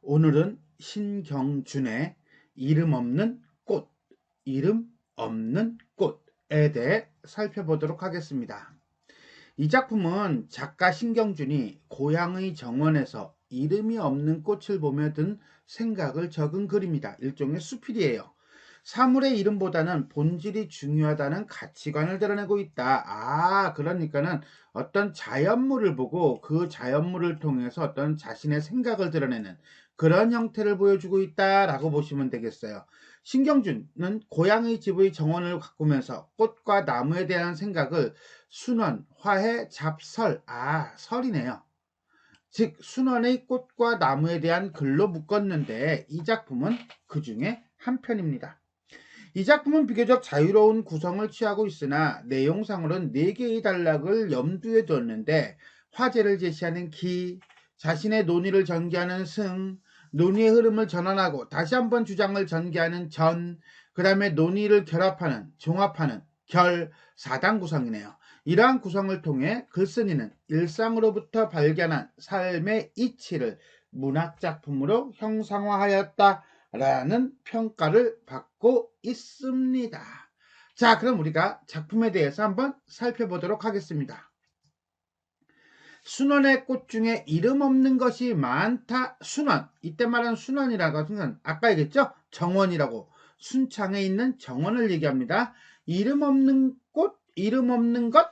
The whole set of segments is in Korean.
오늘은 신경준의 이름 없는 꽃, 이름 없는 꽃에 대해 살펴보도록 하겠습니다. 이 작품은 작가 신경준이 고향의 정원에서 이름이 없는 꽃을 보며 든 생각을 적은 글입니다. 일종의 수필이에요. 사물의 이름보다는 본질이 중요하다는 가치관을 드러내고 있다. 그러니까는 어떤 자연물을 보고 그 자연물을 통해서 어떤 자신의 생각을 드러내는 그런 형태를 보여주고 있다라고 보시면 되겠어요. 신경준은 고향의 집의 정원을 가꾸면서 꽃과 나무에 대한 생각을 순원, 화해, 잡설, 설이네요. 즉 순원의 꽃과 나무에 대한 글로 묶었는데 이 작품은 그 중에 한 편입니다. 이 작품은 비교적 자유로운 구성을 취하고 있으나 내용상으로는 4개의 단락을 염두에 뒀는데 화제를 제시하는 기, 자신의 논의를 전개하는 승, 논의의 흐름을 전환하고 다시 한번 주장을 전개하는 전, 그 다음에 논의를 결합하는, 종합하는 결, 4단 구성이네요. 이러한 구성을 통해 글쓴이는 일상으로부터 발견한 삶의 이치를 문학작품으로 형상화하였다 라는 평가를 받고 있습니다. 자, 그럼 우리가 작품에 대해서 한번 살펴보도록 하겠습니다. 순원의 꽃 중에 이름 없는 것이 많다. 순원, 이때 말하는 순원이라고 하는 아까 얘기했죠? 정원이라고, 순창에 있는 정원을 얘기합니다. 이름 없는 꽃, 이름 없는 것,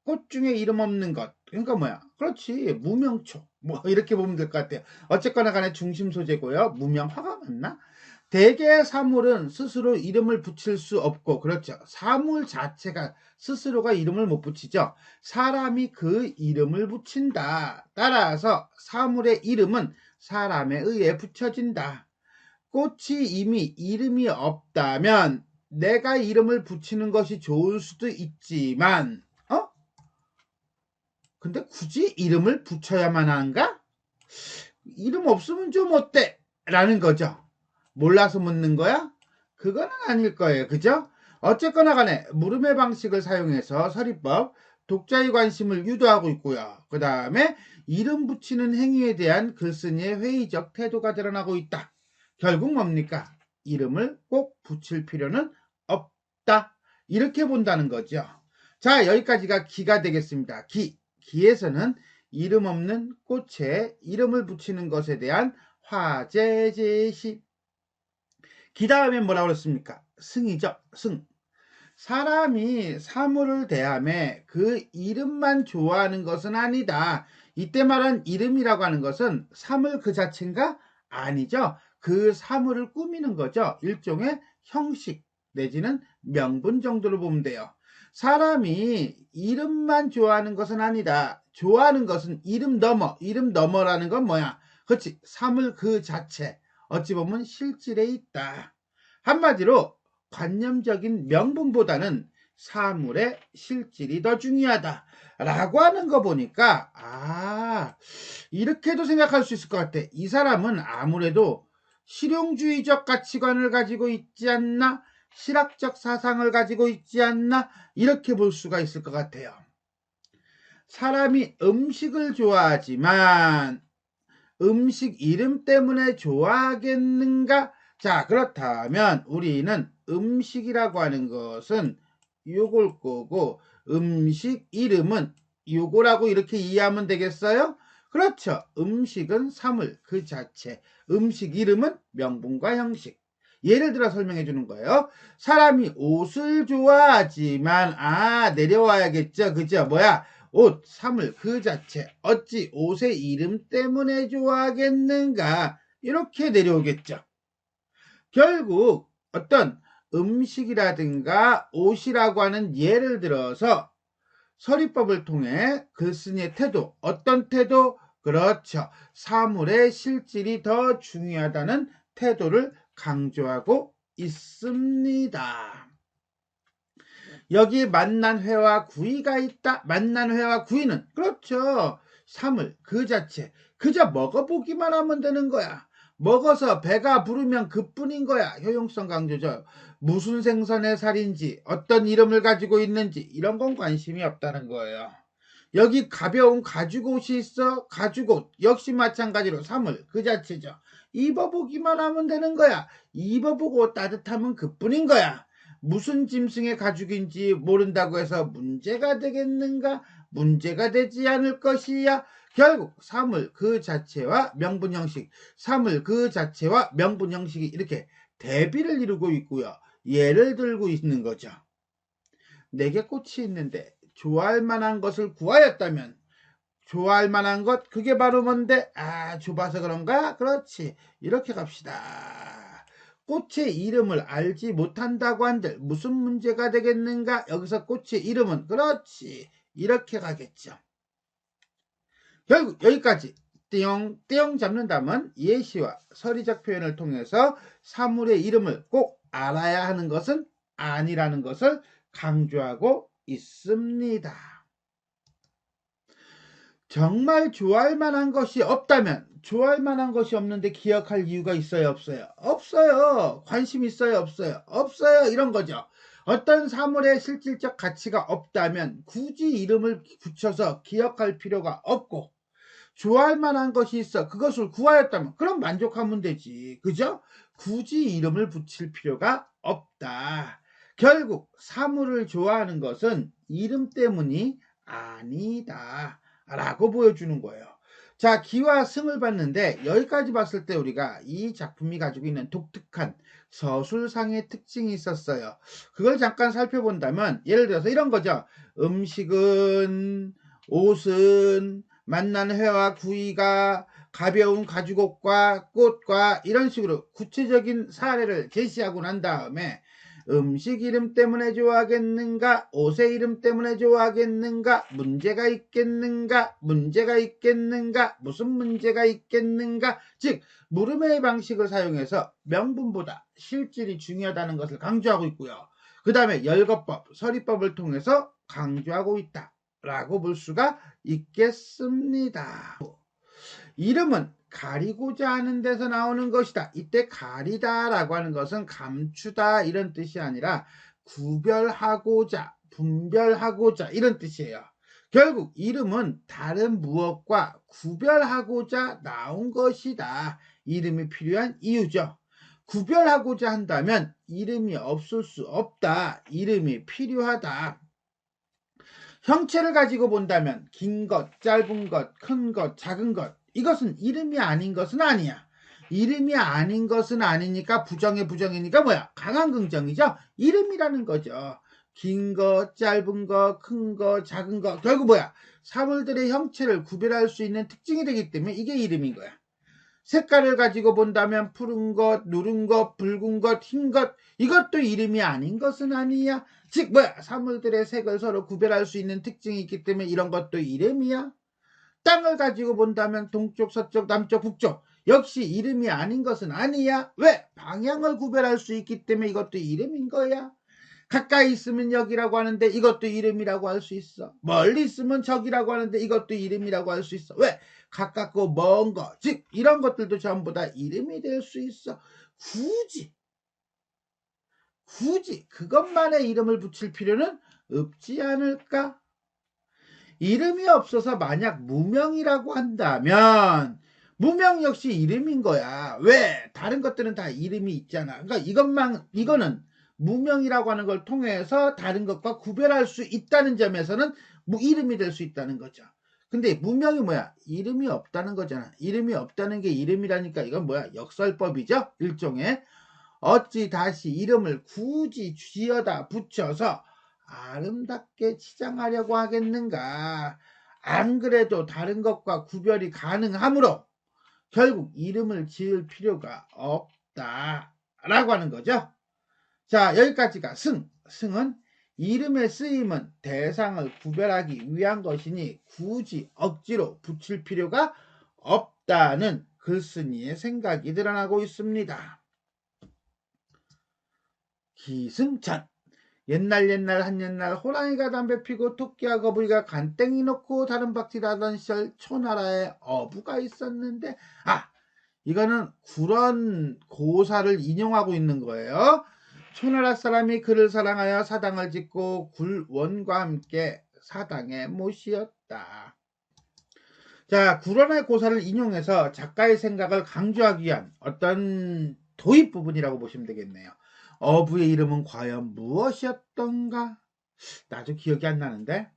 꽃 중에 이름 없는 것. 그러니까 뭐야? 그렇지, 무명초. 뭐 이렇게 보면 될 것 같아요. 어쨌거나 간에 중심 소재고요. 무명화가 맞나? 대개의 사물은 스스로 이름을 붙일 수 없고, 그렇죠. 사물 자체가 스스로가 이름을 못 붙이죠. 사람이 그 이름을 붙인다. 따라서 사물의 이름은 사람에 의해 붙여진다. 꽃이 이미 이름이 없다면 내가 이름을 붙이는 것이 좋을 수도 있지만, 근데 굳이 이름을 붙여야만 하는가? 이름 없으면 좀 어때? 라는 거죠. 몰라서 묻는 거야? 그거는 아닐 거예요. 그죠? 어쨌거나 간에 물음의 방식을 사용해서 서리법, 독자의 관심을 유도하고 있고요. 그 다음에 이름 붙이는 행위에 대한 글쓴이의 회의적 태도가 드러나고 있다. 결국 뭡니까? 이름을 꼭 붙일 필요는 없다. 이렇게 본다는 거죠. 자, 여기까지가 기가 되겠습니다. 기에서는 이름 없는 꽃에 이름을 붙이는 것에 대한 화제 제시. 기 다음에 뭐라고 그랬습니까? 승이죠. 승. 사람이 사물을 대하며 그 이름만 좋아하는 것은 아니다. 이때 말한 이름이라고 하는 것은 사물 그 자체인가? 아니죠. 그 사물을 꾸미는 거죠. 일종의 형식 내지는 명분 정도로 보면 돼요. 사람이 이름만 좋아하는 것은 아니다. 좋아하는 것은 이름 넘어라는 건 뭐야? 그렇지. 사물 그 자체. 어찌 보면 실질에 있다. 한마디로 관념적인 명분보다는 사물의 실질이 더 중요하다 라고 하는 거 보니까 이렇게도 생각할 수 있을 것 같아. 이 사람은 아무래도 실용주의적 가치관을 가지고 있지 않나, 실학적 사상을 가지고 있지 않나, 이렇게 볼 수가 있을 것 같아요. 사람이 음식을 좋아하지만 음식 이름 때문에 좋아하겠는가? 자, 그렇다면 우리는 음식이라고 하는 것은 요걸 거고 음식 이름은 요거라고 이렇게 이해하면 되겠어요? 그렇죠. 음식은 사물 그 자체, 음식 이름은 명분과 형식. 예를 들어 설명해 주는 거예요. 사람이 옷을 좋아하지만 내려와야겠죠. 그죠? 뭐야? 옷, 사물 그 자체, 어찌 옷의 이름 때문에 좋아하겠는가? 이렇게 내려오겠죠. 결국 어떤 음식이라든가 옷이라고 하는 예를 들어서 서리법을 통해 글쓴이의 태도, 어떤 태도? 그렇죠. 사물의 실질이 더 중요하다는 태도를 강조하고 있습니다. 여기 만난 회와 구이가 있다. 만난 회와 구이는 그렇죠. 사물 그 자체. 그저 먹어보기만 하면 되는 거야. 먹어서 배가 부르면 그뿐인 거야. 효용성 강조죠. 무슨 생선의 살인지 어떤 이름을 가지고 있는지 이런 건 관심이 없다는 거예요. 여기 가벼운 가죽옷이 있어. 가죽옷 역시 마찬가지로 사물 그 자체죠. 입어보기만 하면 되는 거야. 입어보고 따뜻하면 그뿐인 거야. 무슨 짐승의 가죽인지 모른다고 해서 문제가 되겠는가? 문제가 되지 않을 것이야. 결국 사물 그 자체와 명분 형식, 사물 그 자체와 명분 형식이 이렇게 대비를 이루고 있고요. 예를 들고 있는 거죠. 내게 꽃이 있는데 좋아할 만한 것을 구하였다면, 좋아할 만한 것 그게 바로 뭔데? 아, 좁아서 그런가? 그렇지. 이렇게 갑시다. 꽃의 이름을 알지 못한다고 한들 무슨 문제가 되겠는가? 여기서 꽃의 이름은 그렇지. 이렇게 가겠죠. 결국 여기까지 띠용 잡는다면 예시와 서리적 표현을 통해서 사물의 이름을 꼭 알아야 하는 것은 아니라는 것을 강조하고 있습니다. 정말 좋아할 만한 것이 없다면, 좋아할 만한 것이 없는데 기억할 이유가 있어요, 없어요? 없어요. 관심 있어요, 없어요? 없어요. 이런 거죠. 어떤 사물의 실질적 가치가 없다면 굳이 이름을 붙여서 기억할 필요가 없고, 좋아할 만한 것이 있어 그것을 구하였다면 그럼 만족하면 되지. 그죠? 굳이 이름을 붙일 필요가 없다. 결국 사물을 좋아하는 것은 이름 때문이 아니다 라고 보여주는 거예요. 자, 기와 승을 봤는데 여기까지 봤을 때 우리가 이 작품이 가지고 있는 독특한 서술상의 특징이 있었어요. 그걸 잠깐 살펴본다면 예를 들어서 이런 거죠. 음식은, 옷은, 만난 회와 구이가, 가벼운 가죽옷과 꽃과 이런 식으로 구체적인 사례를 제시하고 난 다음에 음식 이름 때문에 좋아하겠는가? 옷의 이름 때문에 좋아하겠는가? 문제가 있겠는가? 문제가 있겠는가? 무슨 문제가 있겠는가? 즉 물음의 방식을 사용해서 명분보다 실질이 중요하다는 것을 강조하고 있고요. 그 다음에 열거법, 서리법을 통해서 강조하고 있다 라고 볼 수가 있겠습니다. 이름은 가리고자 하는 데서 나오는 것이다. 이때 가리다 라고 하는 것은 감추다 이런 뜻이 아니라 구별하고자, 분별하고자 이런 뜻이에요. 결국 이름은 다른 무엇과 구별하고자 나온 것이다. 이름이 필요한 이유죠. 구별하고자 한다면 이름이 없을 수 없다. 이름이 필요하다. 형체를 가지고 본다면 긴 것, 짧은 것, 큰 것, 작은 것 이것은 이름이 아닌 것은 아니야. 이름이 아닌 것은 아니니까 부정의 부정이니까 뭐야? 강한 긍정이죠. 이름이라는 거죠. 긴 거, 짧은 거, 큰 거, 작은 거 결국 뭐야? 사물들의 형체를 구별할 수 있는 특징이 되기 때문에 이게 이름인 거야. 색깔을 가지고 본다면 푸른 것, 누른 것, 붉은 것, 흰 것 이것도 이름이 아닌 것은 아니야. 즉 뭐야? 사물들의 색을 서로 구별할 수 있는 특징이 있기 때문에 이런 것도 이름이야. 땅을 가지고 본다면 동쪽, 서쪽, 남쪽, 북쪽 역시 이름이 아닌 것은 아니야. 왜? 방향을 구별할 수 있기 때문에 이것도 이름인 거야. 가까이 있으면 여기라고 하는데 이것도 이름이라고 할 수 있어. 멀리 있으면 저기라고 하는데 이것도 이름이라고 할 수 있어. 왜? 가깝고 먼 거, 즉 이런 것들도 전부 다 이름이 될 수 있어. 굳이 그것만의 이름을 붙일 필요는 없지 않을까? 이름이 없어서 만약 무명이라고 한다면 무명 역시 이름인 거야. 왜? 다른 것들은 다 이름이 있잖아. 그러니까 이거는 무명이라고 하는 걸 통해서 다른 것과 구별할 수 있다는 점에서는 이름이 될 수 있다는 거죠. 근데 무명이 뭐야? 이름이 없다는 거잖아. 이름이 없다는 게 이름이라니까 이건 뭐야? 역설법이죠. 일종의. 어찌 다시 이름을 굳이 쥐어다 붙여서 아름답게 치장하려고 하겠는가? 안 그래도 다른 것과 구별이 가능하므로 결국 이름을 지을 필요가 없다라고 하는 거죠. 자, 여기까지가 승. 승은 이름의 쓰임은 대상을 구별하기 위한 것이니 굳이 억지로 붙일 필요가 없다는 글쓴이의 생각이 드러나고 있습니다. 기승전. 옛날 한옛날 호랑이가 담배 피고 토끼와 거북이가 간땡이 놓고 다른 박질하던 시절 초나라에 어부가 있었는데 이거는 구런 고사를 인용하고 있는 거예요. 초나라 사람이 그를 사랑하여 사당을 짓고 굴원과 함께 사당에 모시었다. 없다. 자, 구런의 고사를 인용해서 작가의 생각을 강조하기 위한 어떤 도입 부분이라고 보시면 되겠네요. 어부의 이름은 과연 무엇이었던가? 나도 기억이 안 나는데.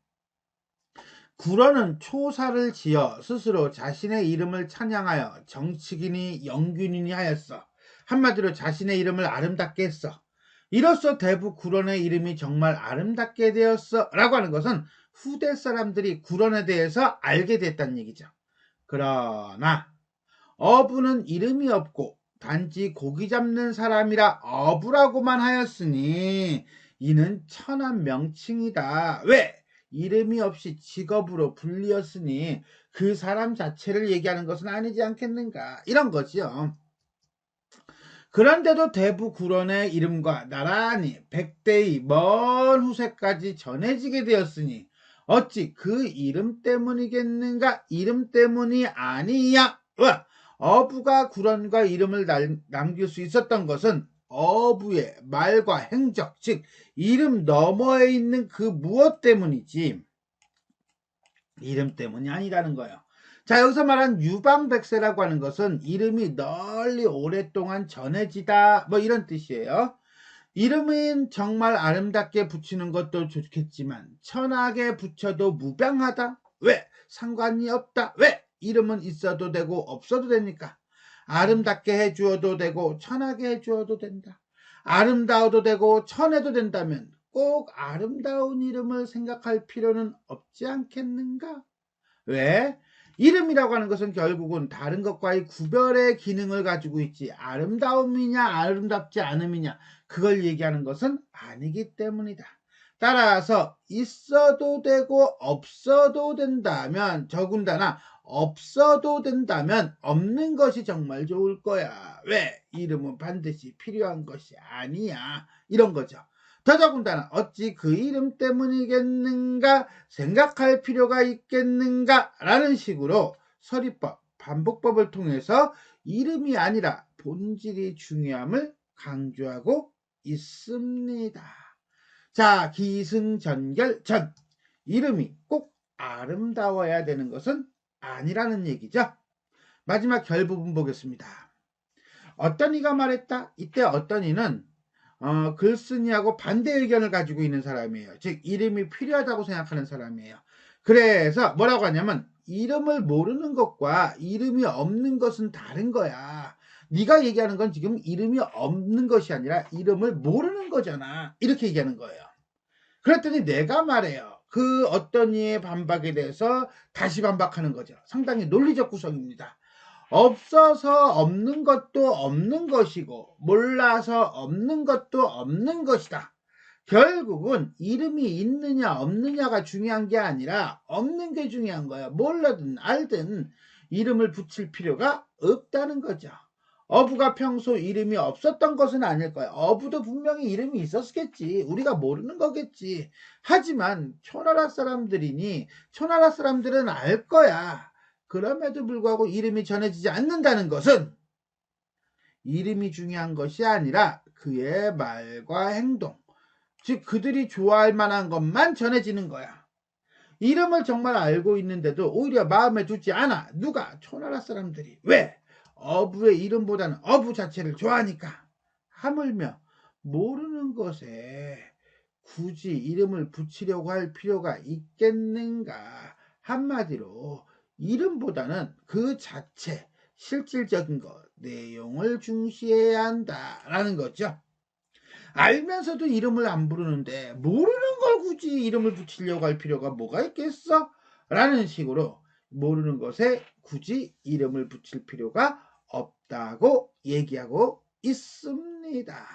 구런은 초사를 지어 스스로 자신의 이름을 찬양하여 정치인이 영균이니 하였어. 한마디로 자신의 이름을 아름답게 했어. 이로써 대부 구런의 이름이 정말 아름답게 되었어 라고 하는 것은 후대 사람들이 구런에 대해서 알게 됐다는 얘기죠. 그러나 어부는 이름이 없고 단지 고기 잡는 사람이라 어부라고만 하였으니 이는 천한 명칭이다. 왜? 이름이 없이 직업으로 불리었으니 그 사람 자체를 얘기하는 것은 아니지 않겠는가, 이런 거죠. 그런데도 대부 구런의 이름과 나란히 백대의 먼 후세까지 전해지게 되었으니 어찌 그 이름 때문이겠는가? 이름 때문이 아니야. 어부가 구런과 이름을 남길 수 있었던 것은 어부의 말과 행적, 즉 이름 너머에 있는 그 무엇 때문이지 이름 때문이 아니라는 거예요. 자, 여기서 말한 유방백세라고 하는 것은 이름이 널리 오랫동안 전해지다, 뭐 이런 뜻이에요. 이름은 정말 아름답게 붙이는 것도 좋겠지만 천하게 붙여도 무방하다. 왜? 상관이 없다. 왜? 이름은 있어도 되고 없어도 되니까. 아름답게 해주어도 되고 천하게 해주어도 된다. 아름다워도 되고 천해도 된다면 꼭 아름다운 이름을 생각할 필요는 없지 않겠는가? 왜? 이름이라고 하는 것은 결국은 다른 것과의 구별의 기능을 가지고 있지 아름다움이냐 아름답지 않음이냐 그걸 얘기하는 것은 아니기 때문이다. 따라서 있어도 되고 없어도 된다면, 더군다나 없어도 된다면 없는 것이 정말 좋을 거야. 왜? 이름은 반드시 필요한 것이 아니야. 이런 거죠. 더더군다나 어찌 그 이름 때문이겠는가 생각할 필요가 있겠는가 라는 식으로 서리법, 반복법을 통해서 이름이 아니라 본질이 중요함을 강조하고 있습니다. 자, 기승전결전. 이름이 꼭 아름다워야 되는 것은 아니라는 얘기죠. 마지막 결부분 보겠습니다. 어떤 이가 말했다. 이때 어떤 이는 글쓴이하고 반대 의견을 가지고 있는 사람이에요. 즉 이름이 필요하다고 생각하는 사람이에요. 그래서 뭐라고 하냐면 이름을 모르는 것과 이름이 없는 것은 다른 거야. 네가 얘기하는 건 지금 이름이 없는 것이 아니라 이름을 모르는 거잖아. 이렇게 얘기하는 거예요. 그랬더니 내가 말해요. 그 어떤 이의 반박에 대해서 다시 반박하는 거죠. 상당히 논리적 구성입니다. 없어서 없는 것도 없는 것이고 몰라서 없는 것도 없는 것이다. 결국은 이름이 있느냐 없느냐가 중요한 게 아니라 없는 게 중요한 거야. 몰라든 알든 이름을 붙일 필요가 없다는 거죠. 어부가 평소 이름이 없었던 것은 아닐 거야. 어부도 분명히 이름이 있었겠지. 우리가 모르는 거겠지. 하지만 초나라 사람들이니 초나라 사람들은 알 거야. 그럼에도 불구하고 이름이 전해지지 않는다는 것은 이름이 중요한 것이 아니라 그의 말과 행동, 즉 그들이 좋아할 만한 것만 전해지는 거야. 이름을 정말 알고 있는데도 오히려 마음에 두지 않아. 누가? 초나라 사람들이. 왜? 어부의 이름보다는 어부 자체를 좋아하니까. 하물며 모르는 것에 굳이 이름을 붙이려고 할 필요가 있겠는가. 한마디로 이름보다는 그 자체, 실질적인 것, 내용을 중시해야 한다라는 거죠. 알면서도 이름을 안 부르는데 모르는 걸 굳이 이름을 붙이려고 할 필요가 뭐가 있겠어? 라는 식으로 모르는 것에 굳이 이름을 붙일 필요가 없다고 얘기하고 있습니다.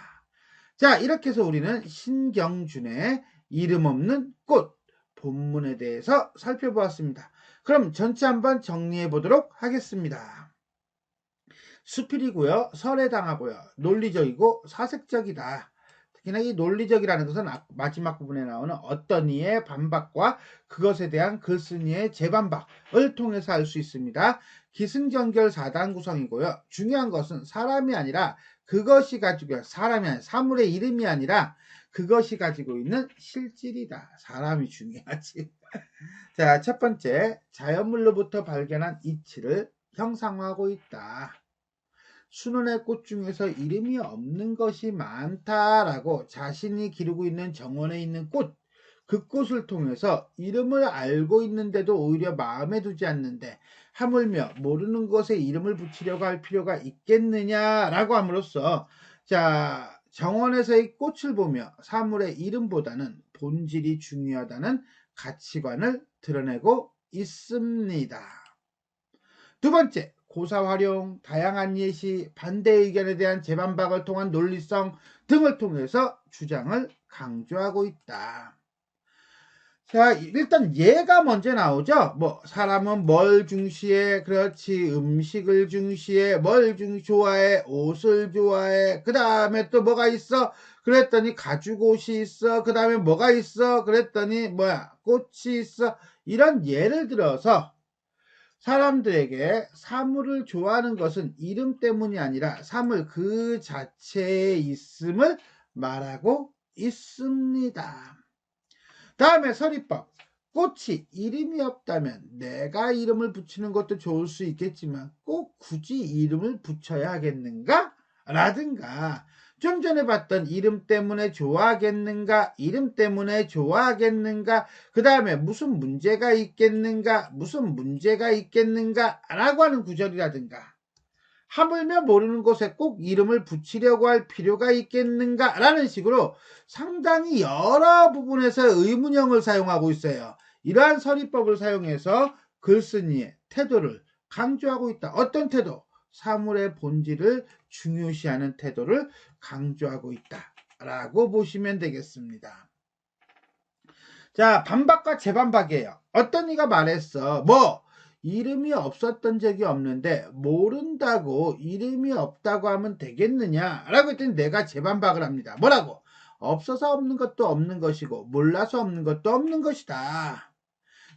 자, 이렇게 해서 우리는 신경준의 이름 없는 꽃 본문에 대해서 살펴보았습니다. 그럼 전체 한번 정리해 보도록 하겠습니다. 수필이고요. 설해당하고요. 논리적이고 사색적이다. 특히나 이 논리적이라는 것은 마지막 부분에 나오는 어떤 이의 반박과 그것에 대한 글쓴이의 재반박을 통해서 알 수 있습니다. 기승전결 4단 구성이고요. 중요한 것은 사람이 아니라 그것이 가지고, 사람이 아니라 사물의 이름이 아니라 그것이 가지고 있는 실질이다. 사람이 중요하지. 자, 첫 번째, 자연물로부터 발견한 이치를 형상화하고 있다. 순원의 꽃 중에서 이름이 없는 것이 많다라고 자신이 기르고 있는 정원에 있는 꽃, 그 꽃을 통해서 이름을 알고 있는데도 오히려 마음에 두지 않는데 하물며 모르는 것에 이름을 붙이려고 할 필요가 있겠느냐라고 함으로써, 자, 정원에서의 꽃을 보며 사물의 이름보다는 본질이 중요하다는 가치관을 드러내고 있습니다. 두 번째, 고사 활용, 다양한 예시, 반대 의견에 대한 재반박을 통한 논리성 등을 통해서 주장을 강조하고 있다. 자, 일단 예가 먼저 나오죠. 뭐 사람은 뭘 중시해? 그렇지, 음식을 중시해. 뭘 좋아해? 옷을 좋아해. 그 다음에 또 뭐가 있어? 그랬더니 가죽옷이 있어. 그 다음에 뭐가 있어? 그랬더니 뭐야? 꽃이 있어. 이런 예를 들어서 사람들에게 사물을 좋아하는 것은 이름 때문이 아니라 사물 그 자체에 있음을 말하고 있습니다. 다음에 서리법. 꽃이 이름이 없다면 내가 이름을 붙이는 것도 좋을 수 있겠지만 꼭 굳이 이름을 붙여야 하겠는가? 라든가, 좀 전에 봤던 이름 때문에 좋아하겠는가? 이름 때문에 좋아하겠는가? 그 다음에 무슨 문제가 있겠는가? 무슨 문제가 있겠는가? 라고 하는 구절이라든가, 하물며 모르는 곳에 꼭 이름을 붙이려고 할 필요가 있겠는가? 라는 식으로 상당히 여러 부분에서 의문형을 사용하고 있어요. 이러한 서리법을 사용해서 글쓴이의 태도를 강조하고 있다. 어떤 태도? 사물의 본질을 중요시하는 태도를 강조하고 있다 라고 보시면 되겠습니다. 자, 반박과 재반박이에요. 어떤 이가 말했어. 뭐 이름이 없었던 적이 없는데 모른다고 이름이 없다고 하면 되겠느냐 라고 했더니 내가 재반박을 합니다. 뭐라고? 없어서 없는 것도 없는 것이고 몰라서 없는 것도 없는 것이다.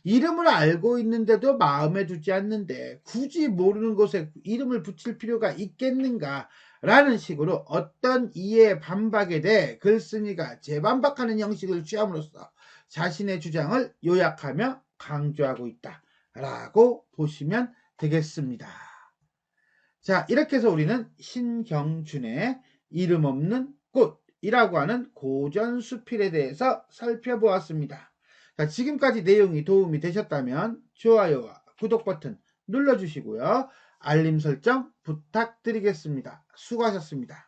이름을 알고 있는데도 마음에 두지 않는데 굳이 모르는 것에 이름을 붙일 필요가 있겠는가? 라는 식으로 어떤 이의 반박에 대해 글쓴이가 재반박하는 형식을 취함으로써 자신의 주장을 요약하며 강조하고 있다 라고 보시면 되겠습니다. 자, 이렇게 해서 우리는 신경준의 이름 없는 꽃이라고 하는 고전수필에 대해서 살펴보았습니다. 자, 지금까지 내용이 도움이 되셨다면 좋아요와 구독 버튼 눌러주시고요. 알림 설정 부탁드리겠습니다. 수고하셨습니다.